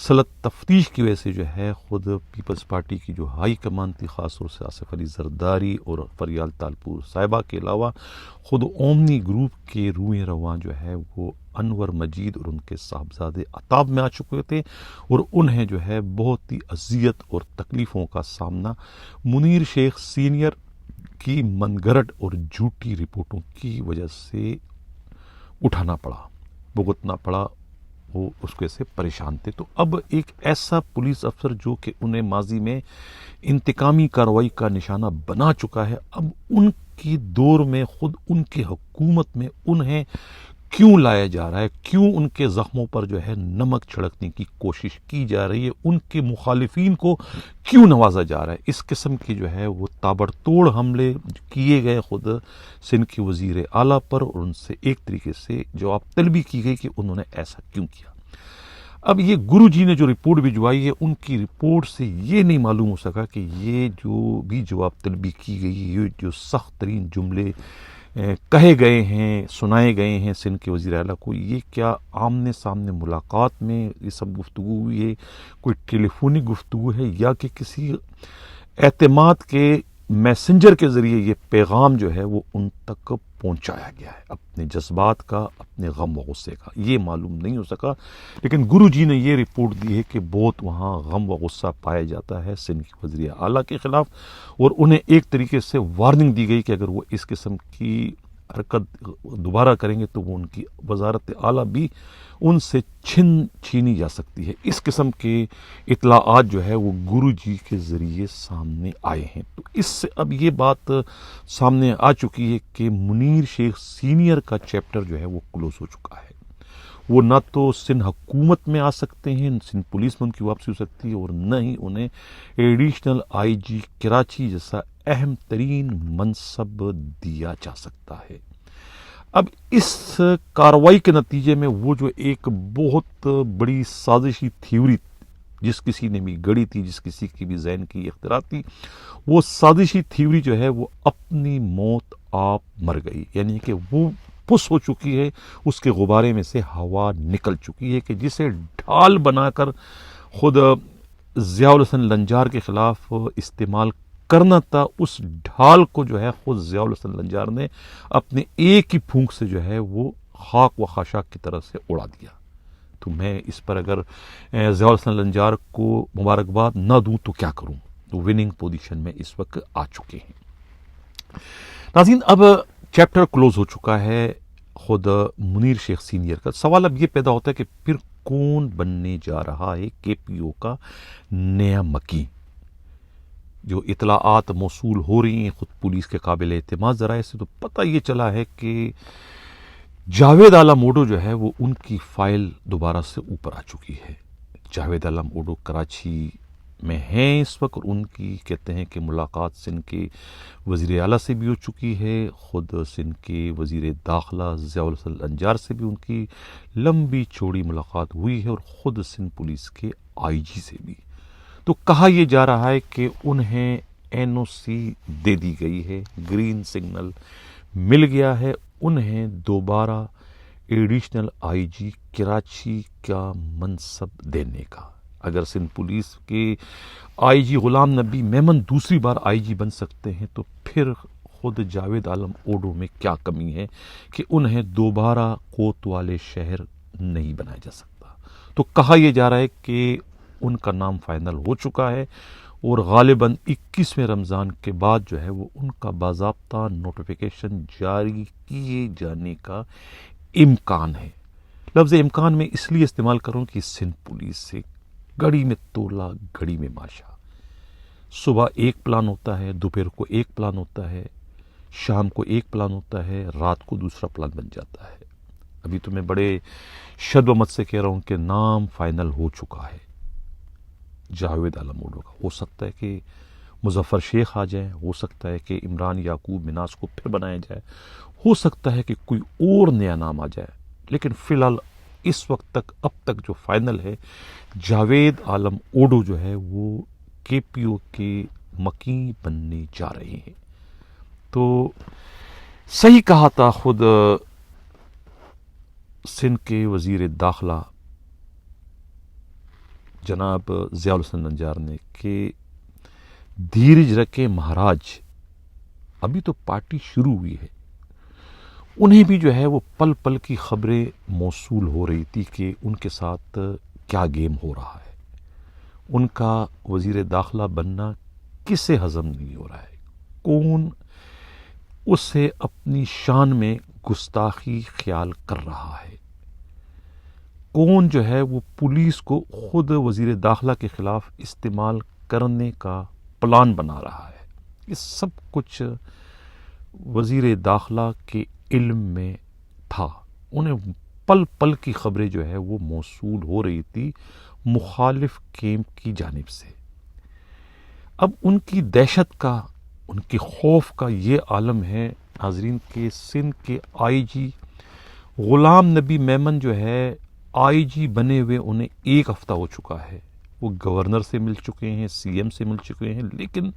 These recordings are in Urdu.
سلط تفتیش کی وجہ سے جو ہے خود پیپلز پارٹی کی جو ہائی کمان تھی، خاص طور سے آصف علی زرداری اور فریال تالپور صاحبہ کے علاوہ خود اومنی گروپ کے روئیں رواں جو ہے وہ انور مجید اور ان کے صاحبزادے عطاب میں آ چکے تھے، اور انہیں جو ہے بہت ہی اذیت اور تکلیفوں کا سامنا منیر شیخ سینئر کی من گھڑت اور جھوٹی رپورٹوں کی وجہ سے اٹھانا پڑا، بھگتنا پڑا، وہ اس کے سے پریشان تھے۔ تو اب ایک ایسا پولیس افسر جو کہ انہیں ماضی میں انتقامی کارروائی کا نشانہ بنا چکا ہے، اب ان کی دور میں خود ان کی حکومت میں انہیں کیوں لایا جا رہا ہے، کیوں ان کے زخموں پر جو ہے نمک چھڑکنے کی کوشش کی جا رہی ہے، ان کے مخالفین کو کیوں نوازا جا رہا ہے، اس قسم کی جو ہے وہ تابڑ توڑ حملے کیے گئے خود سندھ کے وزیر اعلیٰ پر، اور ان سے ایک طریقے سے جواب طلبی کی گئی کہ انہوں نے ایسا کیوں کیا۔ اب یہ گرو جی نے جو رپورٹ بھجوائی ہے، ان کی رپورٹ سے یہ نہیں معلوم ہو سکا کہ یہ جو بھی جواب طلبی کی گئی، یہ جو سخت ترین جملے کہے گئے ہیں، سنائے گئے ہیں سندھ کے وزیر اعلیٰ کو، یہ کیا آمنے سامنے ملاقات میں یہ سب گفتگو ہوئی ہے، کوئی ٹیلی فونک گفتگو ہے، یا کہ کسی اعتماد کے میسنجر کے ذریعے یہ پیغام جو ہے وہ ان تک پہنچایا گیا ہے، اپنے جذبات کا، اپنے غم و غصے کا، یہ معلوم نہیں ہو سکا۔ لیکن گرو جی نے یہ رپورٹ دی ہے کہ بہت وہاں غم و غصہ پایا جاتا ہے سندھ کے وزیر اعلیٰ کے خلاف، اور انہیں ایک طریقے سے وارننگ دی گئی کہ اگر وہ اس قسم کی حرکت دوبارہ کریں گے تو وہ ان کی وزارت اعلیٰ بھی ان سے چھینی جا سکتی ہے۔ اس قسم کے اطلاعات جو ہے وہ گرو جی کے ذریعے سامنے آئے ہیں۔ تو اس سے اب یہ بات سامنے آ چکی ہے کہ منیر شیخ سینئر کا چیپٹر جو ہے وہ کلوز ہو چکا ہے۔ وہ نہ تو سندھ حکومت میں آ سکتے ہیں، سندھ پولیس میں ان کی واپسی ہو سکتی ہے، اور نہ ہی انہیں ایڈیشنل آئی جی کراچی جیسا اہم ترین منصب دیا جا سکتا ہے۔ اب اس کارروائی کے نتیجے میں وہ جو ایک بہت بڑی سازشی تھیوری جس کسی نے بھی گڑی تھی، جس کسی کی بھی ذہن کی اختراع تھی، وہ سازشی تھیوری جو ہے وہ اپنی موت آپ مر گئی، یعنی کہ وہ پس ہو چکی ہے، اس کے غبارے میں سے ہوا نکل چکی ہے، کہ جسے ڈھال بنا کر خود ضیاء الحسن لنجار کے خلاف استعمال کرنا تھا، اس ڈھال کو جو ہے خود ضیاء الحسن لنجار نے اپنے ایک ہی پھونک سے جو ہے وہ خاک و خاشاک کی طرح سے اڑا دیا۔ تو میں اس پر اگر ضیاء الحسن لنجار کو مبارکباد نہ دوں تو کیا کروں، تو وننگ پوزیشن میں اس وقت آ چکے ہیں۔ ناظرین، اب چیپٹر کلوز ہو چکا ہے خود منیر شیخ سینئر کا۔ سوال اب یہ پیدا ہوتا ہے کہ پھر کون بننے جا رہا ہے کے پی او کا نیا مکی؟ جو اطلاعات موصول ہو رہی ہیں خود پولیس کے قابل اعتماد ذرائع سے، تو پتہ یہ چلا ہے کہ جاوید عالم اوڈو جو ہے وہ ان کی فائل دوبارہ سے اوپر آ چکی ہے۔ جاوید عالم اوڈو کراچی میں ہیں اس وقت، اور ان کی کہتے ہیں کہ ملاقات سندھ کے وزیر اعلیٰ سے بھی ہو چکی ہے، خود سندھ کے وزیر داخلہ ضیاء الحسن لنجار سے بھی ان کی لمبی چوڑی ملاقات ہوئی ہے، اور خود سندھ پولیس کے آئی جی سے بھی۔ تو کہا یہ جا رہا ہے کہ انہیں این او سی دے دی گئی ہے، گرین سگنل مل گیا ہے انہیں دوبارہ ایڈیشنل آئی جی کراچی کا منصب دینے کا۔ اگر سندھ پولیس کے آئی جی غلام نبی میمن دوسری بار آئی جی بن سکتے ہیں، تو پھر خود جاوید عالم اوڈو میں کیا کمی ہے کہ انہیں دوبارہ کوتوالے شہر نہیں بنایا جا سکتا۔ تو کہا یہ جا رہا ہے کہ ان کا نام فائنل ہو چکا ہے، اور غالباً 21ویں رمضان کے بعد جو ہے وہ ان کا باضابطہ نوٹیفیکیشن جاری کیے جانے کا امکان ہے۔ لفظ امکان میں اس لیے استعمال کروں کہ سندھ پولیس سے گھڑی میں تولا گھڑی میں ماشا، صبح ایک پلان ہوتا ہے، دوپہر کو ایک پلان ہوتا ہے، شام کو ایک پلان ہوتا ہے، رات کو دوسرا پلان بن جاتا ہے۔ ابھی تو میں بڑے شد و مت سے کہہ رہا ہوں کہ نام فائنل ہو چکا ہے جاوید عالم اوڈو کا۔ ہو سکتا ہے کہ مظفر شیخ آ جائیں، ہو سکتا ہے کہ عمران یعقوب مناس کو پھر بنایا جائے، ہو سکتا ہے کہ کوئی اور نیا نام آ جائے، لیکن فی الحال اس وقت تک اب تک جو فائنل ہے، جاوید عالم اوڈو جو ہے وہ کے پی او کے مکی بننے جا رہے ہیں۔ تو صحیح کہا تھا خود سندھ کے وزیر داخلہ جناب ضیاء الحسن نجار نے کہ دھیرج رکھے مہاراج، ابھی تو پارٹی شروع ہوئی ہے. انہیں بھی جو ہے وہ پل پل کی خبریں موصول ہو رہی تھی کہ ان کے ساتھ کیا گیم ہو رہا ہے. ان کا وزیر داخلہ بننا کسے ہضم نہیں ہو رہا ہے، کون اسے اپنی شان میں گستاخی خیال کر رہا ہے، کون جو ہے وہ پولیس کو خود وزیر داخلہ کے خلاف استعمال کرنے کا پلان بنا رہا ہے. یہ سب کچھ وزیر داخلہ کے علم میں تھا. انہیں پل پل کی خبریں جو ہے وہ موصول ہو رہی تھی مخالف کیمپ کی جانب سے. اب ان کی دہشت کا، ان کے خوف کا یہ عالم ہے ناظرین کہ سندھ کے آئی جی غلام نبی میمن جو ہے آئی جی بنے ہوئے انہیں 1 ہفتہ ہو چکا ہے. وہ گورنر سے مل چکے ہیں، سی ایم سے مل چکے ہیں، لیکن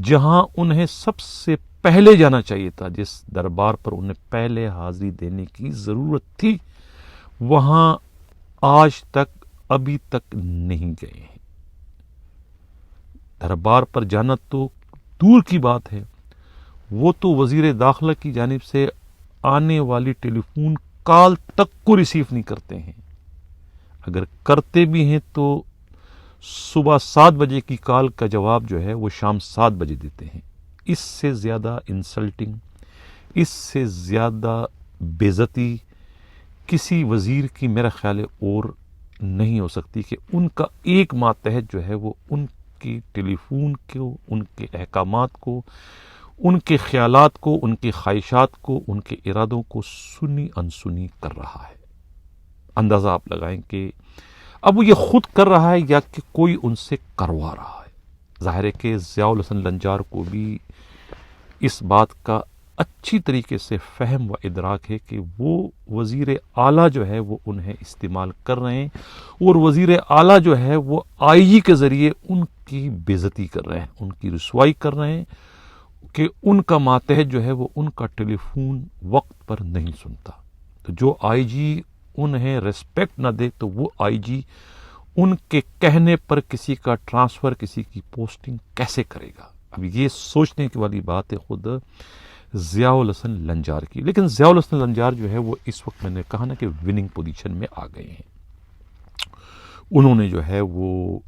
جہاں انہیں سب سے پہلے جانا چاہیے تھا، جس دربار پر انہیں پہلے حاضری دینے کی ضرورت تھی، وہاں آج تک ابھی تک نہیں گئے ہیں. دربار پر جانا تو دور کی بات ہے، وہ تو وزیر داخلہ کی جانب سے آنے والی ٹیلی فون کال تک کو ریسیو نہیں کرتے ہیں. اگر کرتے بھی ہیں تو صبح 7 بجے کی کال کا جواب جو ہے وہ شام 7 بجے دیتے ہیں. اس سے زیادہ انسلٹنگ، اس سے زیادہ بے عزتی کسی وزیر کی میرا خیال ہے اور نہیں ہو سکتی کہ ان کا ایک ماتحت جو ہے وہ ان کی ٹیلی فون کو، ان کے احکامات کو، ان کے خیالات کو، ان کے خواہشات کو، ان کے ارادوں کو سنی انسنی کر رہا ہے. اندازہ آپ لگائیں کہ اب وہ یہ خود کر رہا ہے یا کہ کوئی ان سے کروا رہا ہے. ظاہر ہے کہ ضیاء الحسن نجار کو بھی اس بات کا اچھی طریقے سے فہم و ادراک ہے کہ وہ وزیر اعلیٰ جو ہے وہ انہیں استعمال کر رہے ہیں، اور وزیر اعلیٰ جو ہے وہ آئی جی کے ذریعے ان کی بے عزتی کر رہے ہیں، ان کی رسوائی کر رہے ہیں کہ ان کا ماتحت جو ہے وہ ان کا ٹیلی فون وقت پر نہیں سنتا. تو جو آئی جی انہیں ریسپیکٹ نہ دے تو وہ آئی جی ان کے کہنے پر کسی کا ٹرانسفر، کسی کی پوسٹنگ کیسے کرے گا؟ اب یہ سوچنے کی والی بات ہے خود ضیاء الحسن نجار کی. لیکن ضیاء الحسن نجار جو ہے وہ اس وقت میں نے کہا نا کہ وننگ پوزیشن میں آ گئے ہیں. انہوں نے جو ہے وہ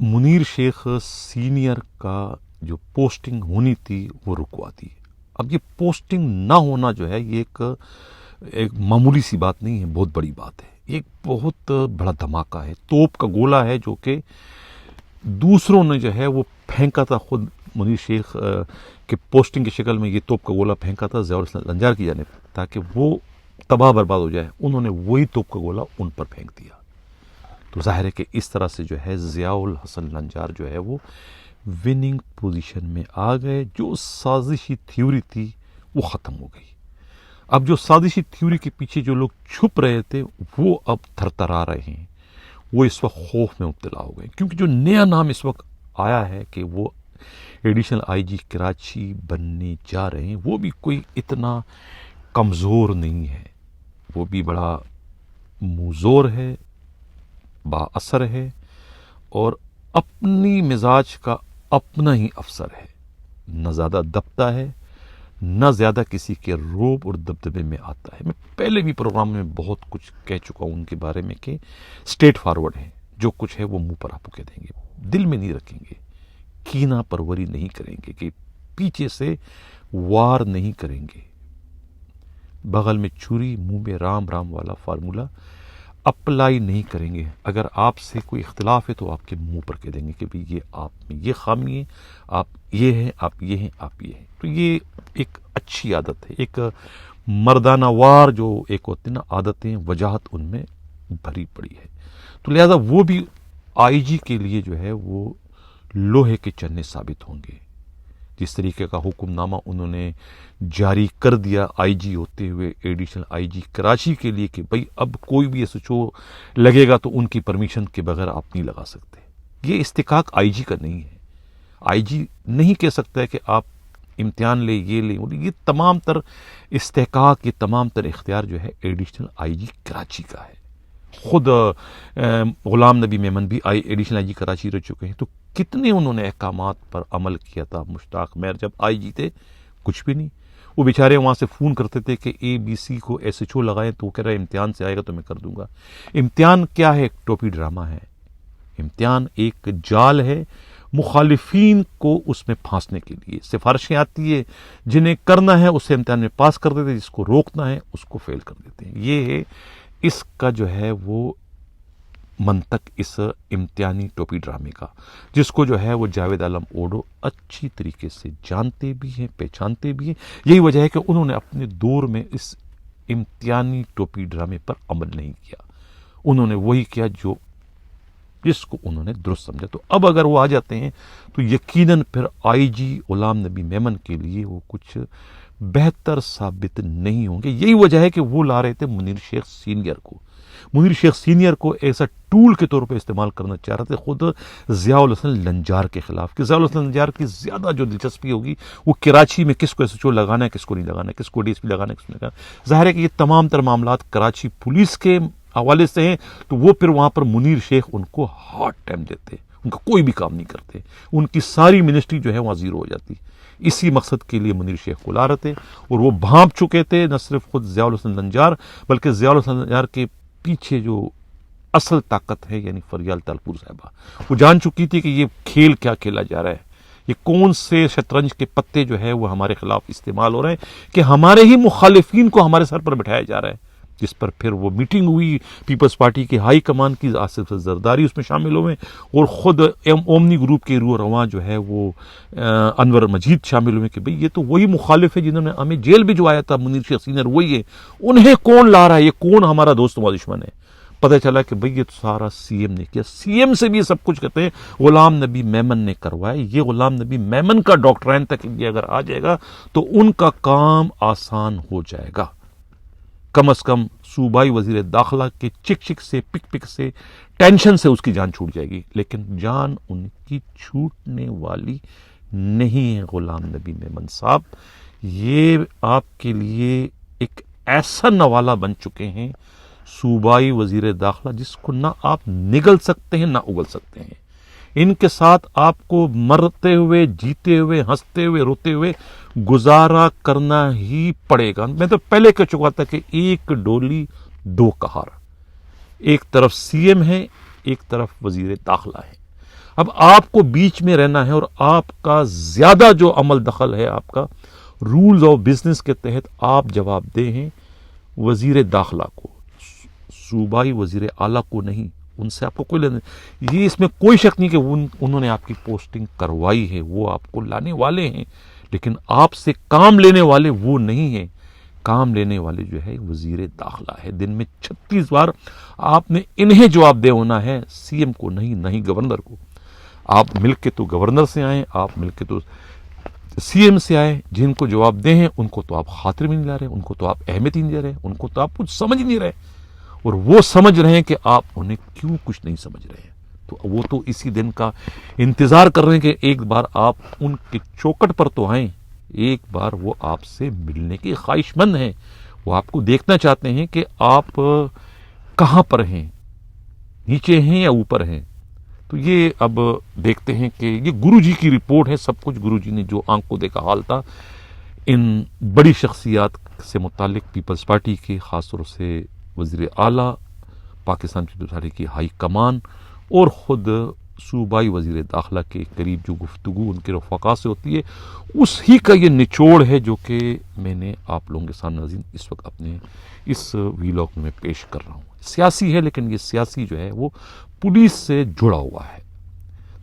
منیر شیخ سینئر کا جو پوسٹنگ ہونی تھی وہ رکوا دی. اب یہ پوسٹنگ نہ ہونا جو ہے یہ ایک معمولی سی بات نہیں ہے، بہت بڑی بات ہے. ایک بہت بڑا دھماکہ ہے، توپ کا گولہ ہے جو کہ دوسروں نے جو ہے وہ پھینکا تھا. خود منیر شیخ کے پوسٹنگ کی شکل میں یہ توپ کا گولہ پھینکا تھا ضیاء الحسن نجار کی جانب تاکہ وہ تباہ برباد ہو جائے. انہوں نے وہی توپ کا گولہ ان پر پھینک دیا. تو ظاہر ہے کہ اس طرح سے جو ہے ضیاء الحسن نجار جو ہے وہ وننگ پوزیشن میں آ گئے. جو سازشی تھیوری تھی وہ ختم ہو گئی. اب جو سازشی تھیوری کے پیچھے جو لوگ چھپ رہے تھے وہ اب تھرتھرا رہے ہیں، وہ اس وقت خوف میں مبتلا ہو گئے. کیونکہ جو نیا نام اس وقت آیا ہے کہ وہ ایڈیشنل آئی جی کراچی بننے جا رہے ہیں، وہ بھی کوئی اتنا کمزور نہیں ہے، وہ بھی بڑا موزور ہے، با اثر ہے، اور اپنی مزاج کا اپنا ہی افسر ہے. نہ زیادہ دبتا ہے، نہ زیادہ کسی کے روب اور دبدبے میں آتا ہے. میں پہلے بھی پروگرام میں بہت کچھ کہہ چکا ہوں ان کے بارے میں کہ اسٹریٹ فارورڈ ہیں، جو کچھ ہے وہ منہ پر آپ کو کہہ دیں گے، دل میں نہیں رکھیں گے، کینہ پروری نہیں کریں گے، کہ پیچھے سے وار نہیں کریں گے. بغل میں چھری منہ میں رام رام والا فارمولہ اپلائی نہیں کریں گے. اگر آپ سے کوئی اختلاف ہے تو آپ کے منہ پر کہہ دیں گے کہ بھئی یہ آپ میں یہ خامی ہے، آپ یہ ہیں، آپ یہ ہیں، آپ یہ ہیں. تو یہ ایک اچھی عادت ہے، ایک مردانہ وار جو ایک ہوتی نا عادتیں، وجاہت ان میں بھری پڑی ہے. تو لہذا وہ بھی آئی جی کے لیے جو ہے وہ لوہے کے چنے ثابت ہوں گے. جس طریقے کا حکم نامہ انہوں نے جاری کر دیا آئی جی ہوتے ہوئے ایڈیشنل آئی جی کراچی کے لیے کہ بھئی اب کوئی بھی ایسا چو لگے گا تو ان کی پرمیشن کے بغیر آپ نہیں لگا سکتے. یہ استحقاق آئی جی کا نہیں ہے. آئی جی نہیں کہہ سکتا ہے کہ آپ امتحان لیں، یہ لیں. یہ تمام تر استحقاق، یہ تمام تر اختیار جو ہے ایڈیشنل آئی جی کراچی کا ہے. خود غلام نبی میمن بھی ایڈیشنل آئی جی کراچی رہ چکے ہیں، تو کتنے انہوں نے احکامات پر عمل کیا تھا۔ مشتاق میر جب آئی جی تھے کچھ بھی نہیں، وہ بیچارے وہاں سے فون کرتے تھے کہ اے بی سی کو ایس ایچ او لگائیں، تو وہ کہہ رہا ہے امتحان سے آئے گا تو میں کر دوں گا۔ امتحان کیا ہے؟ ایک ٹوپی ڈرامہ ہے، امتحان ایک جال ہے مخالفین کو اس میں پھانسنے کے لیے۔ سفارشیں آتی ہے، جنہیں کرنا ہے اسے امتحان میں پاس کر دیتے، جس کو روکنا ہے اس کو فیل کر دیتے ہیں۔ یہ ہے اس کا جو ہے وہ منطق اس امتحانی ٹوپی ڈرامے کا، جس کو جو ہے وہ جاوید عالم اوڈو اچھی طریقے سے جانتے بھی ہیں، پہچانتے بھی ہیں۔ یہی وجہ ہے کہ انہوں نے اپنے دور میں اس امتحانی ٹوپی ڈرامے پر عمل نہیں کیا، انہوں نے وہی کیا جو جس کو انہوں نے درست سمجھا۔ تو اب اگر وہ آ جاتے ہیں تو یقیناً پھر آئی جی غلام نبی میمن کے لیے وہ کچھ بہتر ثابت نہیں ہوں گے۔ یہی وجہ ہے کہ وہ لا رہے تھے منیر شیخ سینئر کو، منیر شیخ سینئر کو ایسا ٹول کے طور پہ استعمال کرنا چاہ رہے تھے خود ضیاء الحسن لنجار کے خلاف، کہ ضیاء الحسن لنجار کی زیادہ جو دلچسپی ہوگی وہ کراچی میں کس کو ایس ایچ او لگانا ہے، کس کو نہیں لگانا ہے، کس کو ڈی ایس پی لگانا ہے، کس کو نہیں لگانا۔ ظاہر ہے کہ یہ تمام تر معاملات کراچی پولیس کے حوالے سے ہیں، تو وہ پھر وہاں پر منیر شیخ ان کو ہارڈ ٹائم دیتے، ان کا کوئی بھی کام نہیں کرتے، ان کی ساری منسٹری جو ہے وہاں زیرو ہو جاتی۔ اسی مقصد کے لیے منیر شیخ کو لا رہے تھے، اور وہ بھانپ چکے تھے نہ صرف خود ضیاء الحسن لنجار بلکہ ضیاء الحسن لنجار کے پیچھے جو اصل طاقت ہے یعنی فریال تالپور صاحبہ، وہ جان چکی تھی کہ یہ کھیل کیا کھیلا جا رہا ہے، یہ کون سے شطرنج کے پتے جو ہے وہ ہمارے خلاف استعمال ہو رہے ہیں، کہ ہمارے ہی مخالفین کو ہمارے سر پر بٹھایا جا رہا ہے۔ جس پر پھر وہ میٹنگ ہوئی، پیپلز پارٹی کی ہائی کمان کی، آصف زرداری اس میں شامل ہوئے، اور خود اومنی گروپ کے روح رواں جو ہے وہ انور مجید شامل ہوئے، کہ بھئی یہ تو وہی مخالف ہے جنہوں نے ہمیں جیل بھجوایا تھا، منیر شیخ سینئر وہی ہے، انہیں کون لا رہا ہے، یہ کون ہمارا دوست و دشمن ہے۔ پتہ چلا کہ بھئی یہ تو سارا سی ایم نے کیا، سی ایم سے بھی یہ سب کچھ کہتے ہیں غلام نبی میمن نے کروایا۔ یہ غلام نبی میمن کا ڈاکٹرائن تک یہ اگر آ جائے گا تو ان کا کام آسان ہو جائے گا، کم از کم صوبائی وزیر داخلہ کے چک چک سے، پک پک سے، ٹینشن سے اس کی جان چھوٹ جائے گی، لیکن جان ان کی چھوٹنے والی نہیں ہے۔ غلام نبی میمن صاحب یہ آپ کے لیے ایک ایسا نوالا بن چکے ہیں، صوبائی وزیر داخلہ، جس کو نہ آپ نگل سکتے ہیں نہ اگل سکتے ہیں۔ ان کے ساتھ آپ کو مرتے ہوئے، جیتے ہوئے، ہنستے ہوئے، روتے ہوئے گزارا کرنا ہی پڑے گا۔ میں تو پہلے کہہ چکا تھا کہ ایک ڈولی دو کہار، ایک طرف سی ایم ہے، ایک طرف وزیر داخلہ ہے۔ اب آپ کو بیچ میں رہنا ہے، اور آپ کا زیادہ جو عمل دخل ہے، آپ کا رولز آف بزنس کے تحت آپ جواب دہ ہیں وزیر داخلہ کو، صوبائی وزیر اعلیٰ کو نہیں۔ ان سے آپ کو کوئی لینا نہیں، یہ اس میں کوئی شک نہیں کہ انہوں نے آپ کی پوسٹنگ کروائی ہے، وہ آپ کو لانے والے ہیں، لیکن آپ سے کام لینے والے وہ نہیں ہیں۔ کام لینے والے جو ہے وزیر داخلہ ہے۔ دن میں 36 بار آپ نے انہیں جواب دے ہونا ہے، سی ایم کو نہیں، نہیں گورنر کو۔ آپ مل کے تو گورنر سے آئیں، آپ مل کے تو سی ایم سے آئے، جن کو جواب دے ہیں ان کو تو آپ خاطر میں نہیں لا رہے، ان کو تو آپ اہمیت ہی نہیں دے رہے، ان کو تو آپ کچھ سمجھ نہیں رہے، اور وہ سمجھ رہے ہیں کہ آپ انہیں کیوں کچھ نہیں سمجھ رہے ہیں۔ تو وہ تو اسی دن کا انتظار کر رہے ہیں کہ ایک بار آپ ان کے چوکٹ پر تو آئیں، ایک بار وہ آپ سے ملنے کے خواہش مند ہیں، وہ آپ کو دیکھنا چاہتے ہیں کہ آپ کہاں پر ہیں، نیچے ہیں یا اوپر ہیں۔ تو یہ اب دیکھتے ہیں کہ یہ گرو جی کی رپورٹ ہے، سب کچھ گرو جی نے جو آنکھ کو دیکھا حال تھا ان بڑی شخصیات سے متعلق، پیپلز پارٹی کے، خاص طور سے وزیر اعلیٰ، پاکستان پیپلز پارٹی کی ہائی کمان، اور خود صوبائی وزیر داخلہ کے قریب جو گفتگو ان کے رفقا سے ہوتی ہے، اس ہی کا یہ نچوڑ ہے جو کہ میں نے آپ لوگوں کے سامنے ناظرین اس وقت اپنے اس ویلاگ میں پیش کر رہا ہوں۔ سیاسی ہے، لیکن یہ سیاسی جو ہے وہ پولیس سے جڑا ہوا ہے۔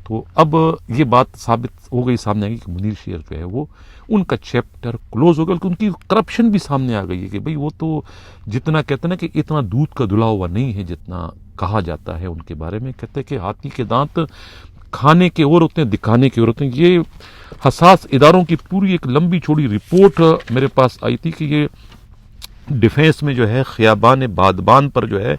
تو اب یہ بات ثابت ہو گئی، سامنے آ گئی کہ منیر شیخ جو ہے وہ ان کا چیپٹر کلوز ہو گیا، کہ ان کی کرپشن بھی سامنے آ گئی ہے، کہ بھئی وہ تو جتنا کہتے ہیں نا کہ اتنا دودھ کا دھلا ہوا نہیں ہے جتنا کہا جاتا ہے ان کے بارے میں۔ کہتے ہیں کہ ہاتھی کے دانت کھانے کے اور ہوتے ہیں، دکھانے کے اور ہوتے ہیں۔ یہ حساس اداروں کی پوری ایک لمبی چوڑی رپورٹ میرے پاس آئی تھی کہ یہ ڈیفینس میں جو ہے خیابان بادبان پر جو ہے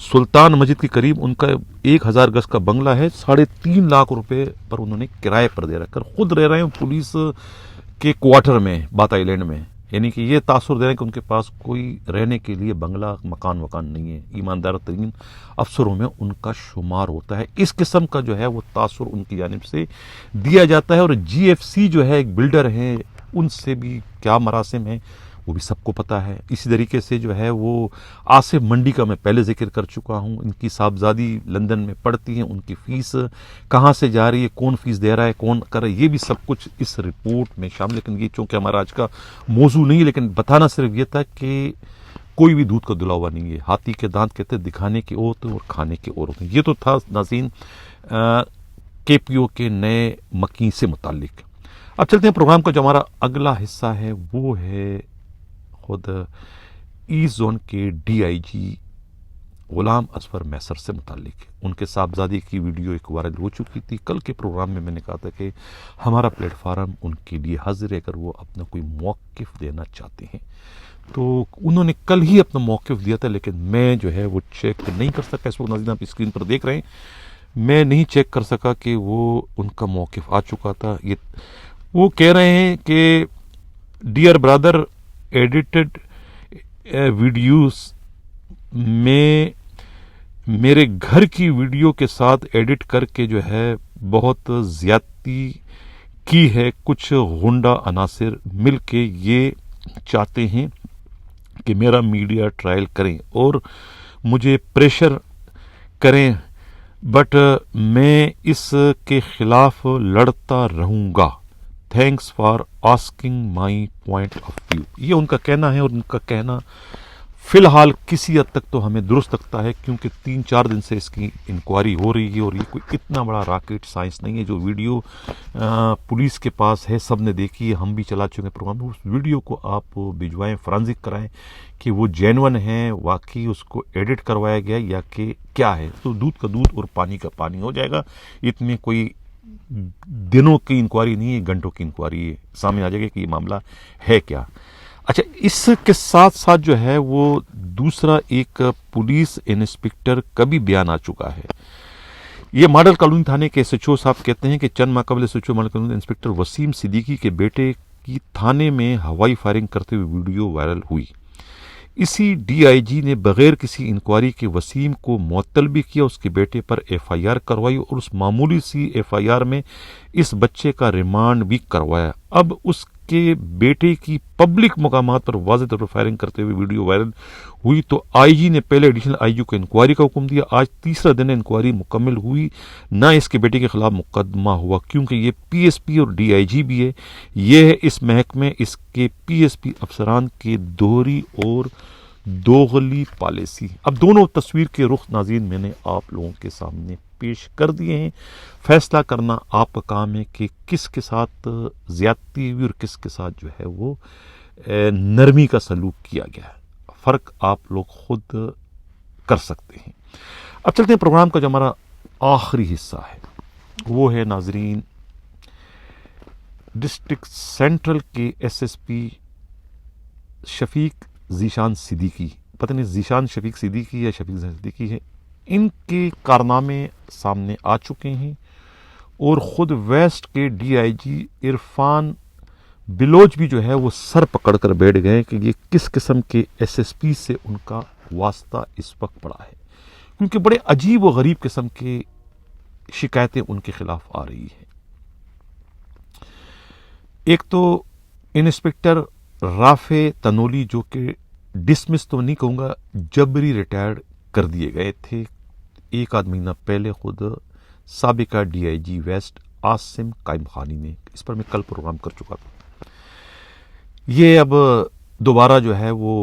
سلطان مسجد کے قریب ان کا 1000 گز کا بنگلہ ہے، 3.5 لاکھ روپے پر انہوں نے کرائے پر دے رکھ کر خود رہ رہے ہیں، پولیس کے کوارٹر میں، بات آئی لینڈ میں یعنی کہ یہ تاثر دے رہے ہیں کہ ان کے پاس کوئی رہنے کے لیے بنگلہ مکان نہیں ہے. ایماندار ترین افسروں میں ان کا شمار ہوتا ہے. اس قسم کا جو ہے وہ تاثر ان کی جانب سے دیا جاتا ہے. اور جی ایف سی جو ہے ایک بلڈر ہیں, ان سے بھی کیا مراسم ہیں وہ بھی سب کو پتہ ہے. اسی طریقے سے جو ہے وہ آصف منڈی کا میں پہلے ذکر کر چکا ہوں. ان کی صاحبزادی لندن میں پڑھتی ہیں, ان کی فیس کہاں سے جا رہی ہے, کون فیس دے رہا ہے, کون کر رہا ہے, یہ بھی سب کچھ اس رپورٹ میں شامل. لیکن یہ چونکہ ہمارا آج کا موضوع نہیں ہے, لیکن بتانا صرف یہ تھا کہ کوئی بھی دودھ کا دھلا ہوا نہیں ہے. ہاتھی کے دانت کہتے ہیں دکھانے کی اور اور کھانے کی اور. یہ تو تھا ناظرین کے پی او کے نئے مکین سے متعلق. اب چلتے ہیں پروگرام کا جو ہمارا اگلا حصہ ہے وہ ہے خود ایسٹ زون کے ڈی آئی جی غلام اصفر میسر سے متعلق. ان کے صاحبزادی کی ویڈیو ایک وائرل ہو چکی تھی. کل کے پروگرام میں نے کہا تھا کہ ہمارا پلیٹ فارم ان کے لیے حاضر ہے اگر وہ اپنا کوئی موقف دینا چاہتے ہیں. تو انہوں نے کل ہی اپنا موقف دیا تھا, لیکن میں جو ہے وہ چیک نہیں کر سکا. اس وقت ناظرین آپ اسکرین پر دیکھ رہے ہیں, میں نہیں چیک کر سکا کہ وہ ان کا موقف آ چکا تھا. یہ وہ کہہ رہے ہیں کہ ڈیئر برادر, ایڈیٹڈ ویڈیوز میں میرے گھر کی ویڈیو کے ساتھ ایڈٹ کر کے جو ہے بہت زیادتی کی ہے. کچھ غنڈہ عناصر مل کے یہ چاہتے ہیں کہ میرا میڈیا ٹرائل کریں اور مجھے پریشر کریں, بٹ میں اس کے خلاف لڑتا رہوں گا. Thanks for asking my point of view. یہ ان کا کہنا ہے, اور ان کا کہنا فی الحال کسی حد تک تو ہمیں درست لگتا ہے, کیونکہ 3-4 دن سے اس کی انکوائری ہو رہی ہے اور یہ کوئی اتنا بڑا راکٹ سائنس نہیں ہے. جو ویڈیو پولیس کے پاس ہے سب نے دیکھی ہے, ہم بھی چلا چکے پروگرام میں. اس ویڈیو کو آپ بھجوائیں, فرانزک کرائیں کہ وہ جینون ہے, واقعی اس کو ایڈٹ کروایا گیا یا کہ کیا ہے. تو دودھ کا دودھ اور پانی کا پانی ہو جائے گا. اس میں کوئی دنوں کی انکوائری نہیں ہے, گھنٹوں کی انکوائری سامنے آ جائے گا کہ یہ معاملہ ہے کیا. اچھا, اس کے ساتھ ساتھ جو ہے وہ دوسرا ایک پولیس انسپکٹر کا بھی بیان آ چکا ہے. یہ ماڈل کالونی تھانے کے ایس ایچ او صاحب کہتے ہیں کہ چند ماہ قبل S H O model colony inspector Waseem Siddiqui کے بیٹے کی تھانے میں ہوائی فائرنگ کرتے ہوئے ویڈیو وائرل ہوئی. اسی ڈی آئی جی نے بغیر کسی انکوائری کے وسیم کو معطل بھی کیا, اس کے بیٹے پر ایف آئی آر کروائی اور اس معمولی سی ایف آئی آر میں اس بچے کا ریمانڈ بھی کروایا. اب اس کے بیٹے کی پبلک مقامات پر واضح طور پر فائرنگ کرتے ہوئے ویڈیو وائرل ہوئی تو آئی جی نے پہلے ایڈیشنل آئی جی کو انکوائری کا حکم دیا. آج تیسرا دن انکوائری مکمل ہوئی, نہ اس کے بیٹے کے خلاف مقدمہ ہوا, کیونکہ یہ پی ایس پی اور ڈی آئی جی بھی ہے. یہ ہے اس محکمے اس کے پی ایس پی افسران کی دوہری اور دوغلی پالیسی. اب دونوں تصویر کے رخ ناظرین میں نے آپ لوگوں کے سامنے پیش کر دیے ہیں. فیصلہ کرنا آپ کا کام ہے کہ کس کے ساتھ زیادتی ہوئی اور کس کے ساتھ جو ہے وہ نرمی کا سلوک کیا گیا ہے. فرق آپ لوگ خود کر سکتے ہیں. اب چلتے ہیں پروگرام کا جو ہمارا آخری حصہ ہے وہ ہے ناظرین ڈسٹرکٹ سینٹرل کے ایس ایس پی شفیق ذیشان صدیقی. پتہ نہیں ذیشان شفیق صدیقی یا شفیق صدیقی ہے. ان کے کارنامے سامنے آ چکے ہیں اور خود ویسٹ کے ڈی آئی جی عرفان بلوچ بھی جو ہے وہ سر پکڑ کر بیٹھ گئے کہ یہ کس قسم کے ایس ایس پی سے ان کا واسطہ اس وقت پڑا ہے, کیونکہ بڑے عجیب و غریب قسم کے شکایتیں ان کے خلاف آ رہی ہیں. ایک تو انسپکٹر رافع تنولی جو کہ ڈسمس تو نہیں کہوں گا, جبری ریٹائرڈ کر دیے گئے تھے 1 آدھ مہینہ پہلے خود سابقہ D I G west Asim Qaim Khani نے. اس پر میں کل پروگرام کر چکا تھا. یہ اب دوبارہ جو ہے وہ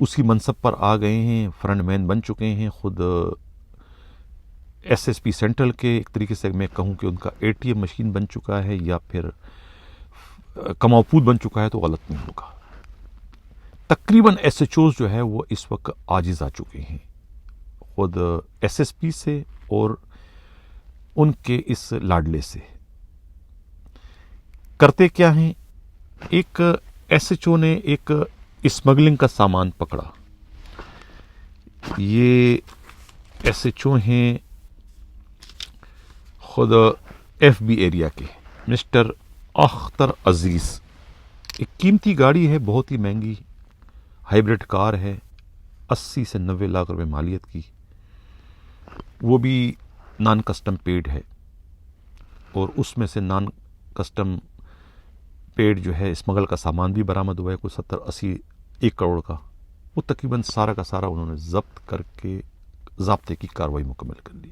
اسی منصب پر آ گئے ہیں, فرنٹ مین بن چکے ہیں. خود ایس ایس پی سینٹرل کے ایک طریقے سے میں کہوں کہ ان کا اے ٹی ایم مشین بن چکا ہے یا پھر کماؤ پود بن چکا ہے تو غلط نہیں ہوگا. تقریباً ایس ایچ اوز جو ہے وہ اس وقت عاجز آ چکے ہیں خود ایس ایس پی سے اور ان کے اس لاڈلے سے. کرتے کیا ہیں, ایک ایس ایچ او نے ایک اسمگلنگ کا سامان پکڑا. یہ ایس ایچ او ہیں خود ایف بی ایریا کے مسٹر اختر عزیز. ایک قیمتی گاڑی ہے، بہت ہی مہنگی ہائیبریڈ کار ہے، 80 سے 90 لاکھ روپے مالیت کی، وہ بھی نان کسٹم پیڈ ہے، اور اس میں سے نان کسٹم پیڈ جو ہے اسمگل کا سامان بھی برآمد ہوا ہے، کوئی 70-80 1 کروڑ کا، وہ تقریباً سارا کا سارا انہوں نے ضبط کر کے ضابطے کی کارروائی مکمل کر لی۔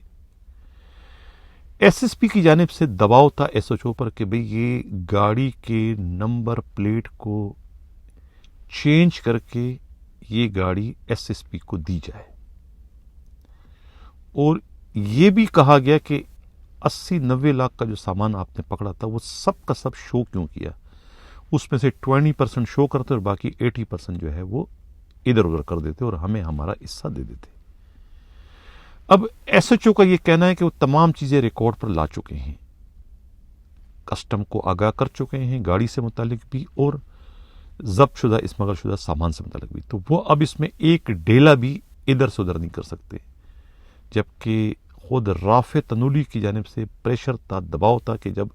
ایس ایس پی کی جانب سے دباؤ تھا ایس ایچ او پر کہ بھئی یہ گاڑی کے نمبر پلیٹ کو چینج کر کے یہ گاڑی ایس ایس پی کو دی جائے، اور یہ بھی کہا گیا کہ 80-90 لاکھ کا جو سامان آپ نے پکڑا تھا وہ سب کا سب شو کیوں کیا، اس میں سے 20% شو کرتے اور باقی 80% جو ہے وہ ادھر ادھر کر دیتے اور ہمیں ہمارا حصہ دے دیتے۔ اب ایس ایچ او کا یہ کہنا ہے کہ وہ تمام چیزیں ریکارڈ پر لا چکے ہیں، کسٹم کو آگاہ کر چکے ہیں گاڑی سے متعلق بھی اور ضبط شدہ اسمگل شدہ سامان سے متعلق بھی، تو وہ اب اس میں ایک ڈیلا بھی ادھر سے ادھر نہیں کر سکتے، جبکہ خود رافع تنولی کی جانب سے پریشر تھا، دباؤ تھا کہ جب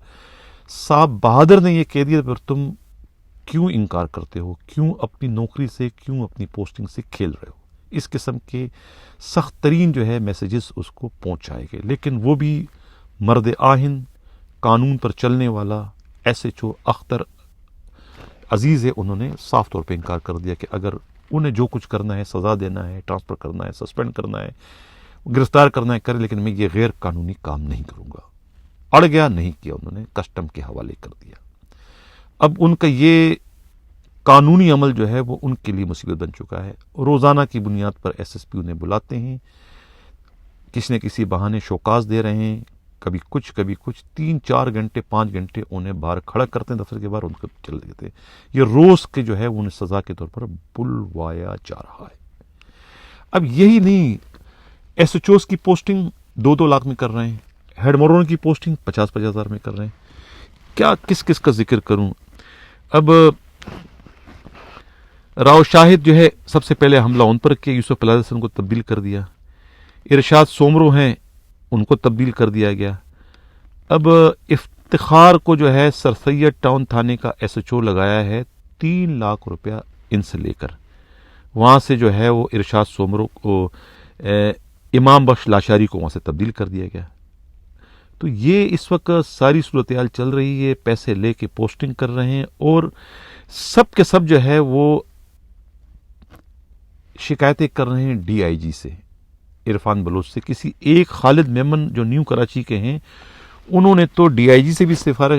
صاحب بہادر نے یہ کہہ دیا پھر تم کیوں انکار کرتے ہو، کیوں اپنی نوکری سے، کیوں اپنی پوسٹنگ سے کھیل رہے ہو، اس قسم کے سخت ترین جو ہے میسیجز اس کو پہنچائے گئے، لیکن وہ بھی مرد آہن، قانون پر چلنے والا ایس ایچ او اختر عزیز ہے، انہوں نے صاف طور پہ انکار کر دیا کہ اگر انہیں جو کچھ کرنا ہے، سزا دینا ہے، ٹرانسفر کرنا ہے، سسپینڈ کرنا ہے، گرفتار کرنا ہے کرے، لیکن میں یہ غیر قانونی کام نہیں کروں گا۔ اڑ گیا، نہیں کیا، انہوں نے کسٹم کے حوالے کر دیا۔ اب ان کا یہ قانونی عمل جو ہے وہ ان کے لیے مصیبت بن چکا ہے، روزانہ کی بنیاد پر ایس ایس پی انہیں بلاتے ہیں، کسی نہ کسی بہانے شوکاز دے رہے ہیں، کبھی کچھ 3-4 گھنٹے 5 گھنٹے انہیں باہر کھڑا کرتے ہیں دفتر کے باہر، ان کو چل دیتے ہیں۔ یہ روز کے جو ہے وہ انہیں سزا کے طور پر بلوایا جا رہا ہے۔ اب یہی نہیں، ایس ایچ اوز کی پوسٹنگ 2-2 لاکھ میں کر رہے ہیں، ہیڈ مورون کی پوسٹنگ 50-50 ہزار میں کر رہے ہیں۔ کیا کس کا ذکر کروں؟ اب راؤ شاہد جو ہے سب سے پہلے حملہ ان پر کیا، یوسف پلازسن کو تبدیل کر دیا، ارشاد سومرو ہیں ان کو تبدیل کر دیا گیا۔ اب افتخار کو جو ہے سر سید ٹاؤن تھانے کا ایس ایچ او لگایا ہے 3 لاکھ روپیہ ان سے لے کر، وہاں سے جو ہے وہ ارشاد سومرو کو امام بخش لاشاری کو وہاں سے تبدیل کر دیا گیا۔ تو یہ اس وقت ساری صورتحال چل رہی ہے، پیسے لے کے پوسٹنگ کر رہے ہیں، اور سب کے سب جو ہے وہ شکایتیں کر رہے ہیں ڈی آئی جی سے، عرفان بلوچ سے۔ کسی ایک خالد میمن جو نیو کراچی کے ہیں، انہوں نے تو ڈی آئی جی سے بھی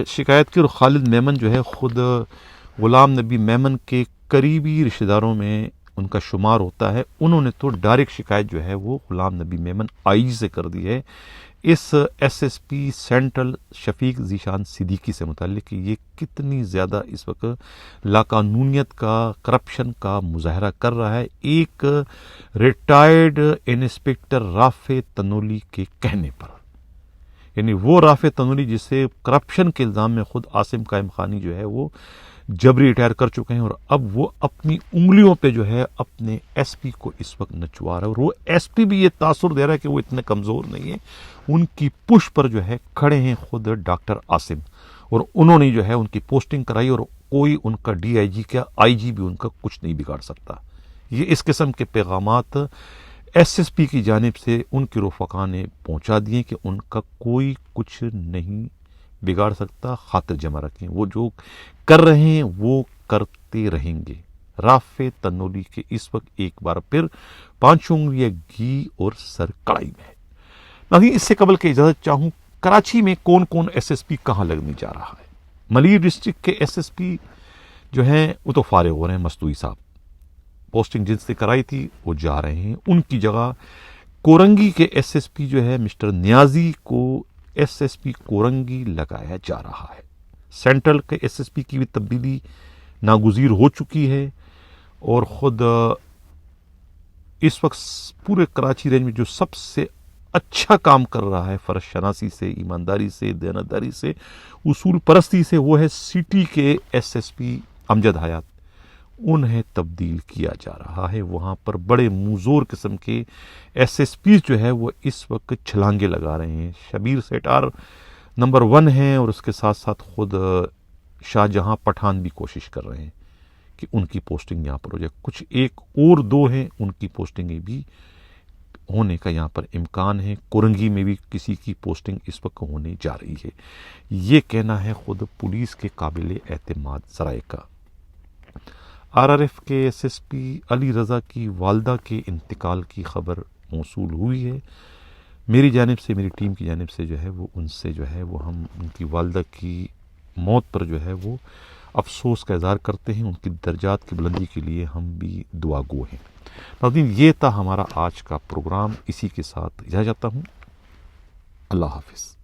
شکایت کی، اور خالد میمن جو ہے خود غلام نبی میمن کے قریبی رشتہ داروں میں ان کا شمار ہوتا ہے، انہوں نے تو ڈائریکٹ شکایت جو ہے وہ غلام نبی میمن آئی جی سے کر دی ہے اس ایس ایس پی سینٹرل شفیق ذیشان صدیقی سے متعلق کہ یہ کتنی زیادہ اس وقت لاقانونیت کا، کرپشن کا مظاہرہ کر رہا ہے، ایک ریٹائرڈ انسپکٹر رافع تنولی کے کہنے پر۔ یعنی وہ رافع تنولی جسے کرپشن کے الزام میں خود عاصم قائم خانی جو ہے وہ جبری ریٹائر کر چکے ہیں، اور اب وہ اپنی انگلیوں پہ جو ہے اپنے ایس پی کو اس وقت نچوا رہا ہے، اور وہ ایس پی بھی یہ تاثر دے رہا ہے کہ وہ اتنے کمزور نہیں ہیں، ان کی پش پر جو ہے کھڑے ہیں خود ڈاکٹر عاصم، اور انہوں نے جو ہے ان کی پوسٹنگ کرائی، اور کوئی ان کا ڈی آئی جی کیا آئی جی بھی ان کا کچھ نہیں بگاڑ سکتا۔ یہ اس قسم کے پیغامات ایس ایس پی کی جانب سے ان کے رفقا نے پہنچا دیے کہ ان کا کوئی کچھ نہیں بگاڑ سکتا، خاطر جمع رکھیں، وہ جو کر رہے ہیں وہ کرتے رہیں گے۔ رافع تنولی کے اس وقت ایک بار پھر 5 انگلیاں گھی اور سر کڑائی میں ہے۔ ناظرین، اس سے قبل کہ اجازت چاہوں، کراچی میں کون کون ایس ایس پی کہاں لگنے جا رہا ہے؟ ملیر ڈسٹرکٹ کے ایس ایس پی جو ہیں وہ تو فارغ ہو رہے ہیں، مستوئی صاحب، پوسٹنگ جن سے کرائی تھی وہ جا رہے ہیں، ان کی جگہ کورنگی کے ایس ایس پی جو ہے مسٹر نیازی کو ایس ایس پی کورنگی لگایا جا رہا ہے۔ سینٹرل کے ایس ایس پی کی بھی تبدیلی ناگزیر ہو چکی ہے، اور خود اس وقت پورے کراچی رینج میں جو سب سے اچھا کام کر رہا ہے فرض شناسی سے، ایمانداری سے، دیانتداری سے، اصول پرستی سے، وہ ہے سٹی کے ایس ایس پی امجد حیات۔ انہیں تبدیل کیا جا رہا ہے، وہاں پر بڑے موزور قسم کے ایس ایس پی جو ہے وہ اس وقت چھلانگے لگا رہے ہیں۔ شبیر سیٹار نمبر 1 ہیں، اور اس کے ساتھ ساتھ خود شاہ جہاں پٹھان بھی کوشش کر رہے ہیں کہ ان کی پوسٹنگ یہاں پر ہو جائے. کچھ ایک اور دو ہیں ان کی پوسٹنگیں بھی ہونے کا یہاں پر امکان ہے. کرنگی میں بھی کسی کی پوسٹنگ اس وقت ہونے جا رہی ہے. یہ کہنا ہے خود پولیس کے قابل اعتماد ذرائع کا. RRF کے SSP علی رضا کی والدہ کے انتقال کی خبر موصول ہوئی ہے. میری جانب سے، میری ٹیم کی جانب سے جو ہے وہ ان سے جو ہے وہ ہم ان کی والدہ کی موت پر جو ہے وہ افسوس کا اظہار کرتے ہیں. ان کی درجات کی بلندی کے لیے ہم بھی دعا گو ہیں. ناظرین، یہ تھا ہمارا آج کا پروگرام. اسی کے ساتھ اجازت چاہتا ہوں. اللہ حافظ.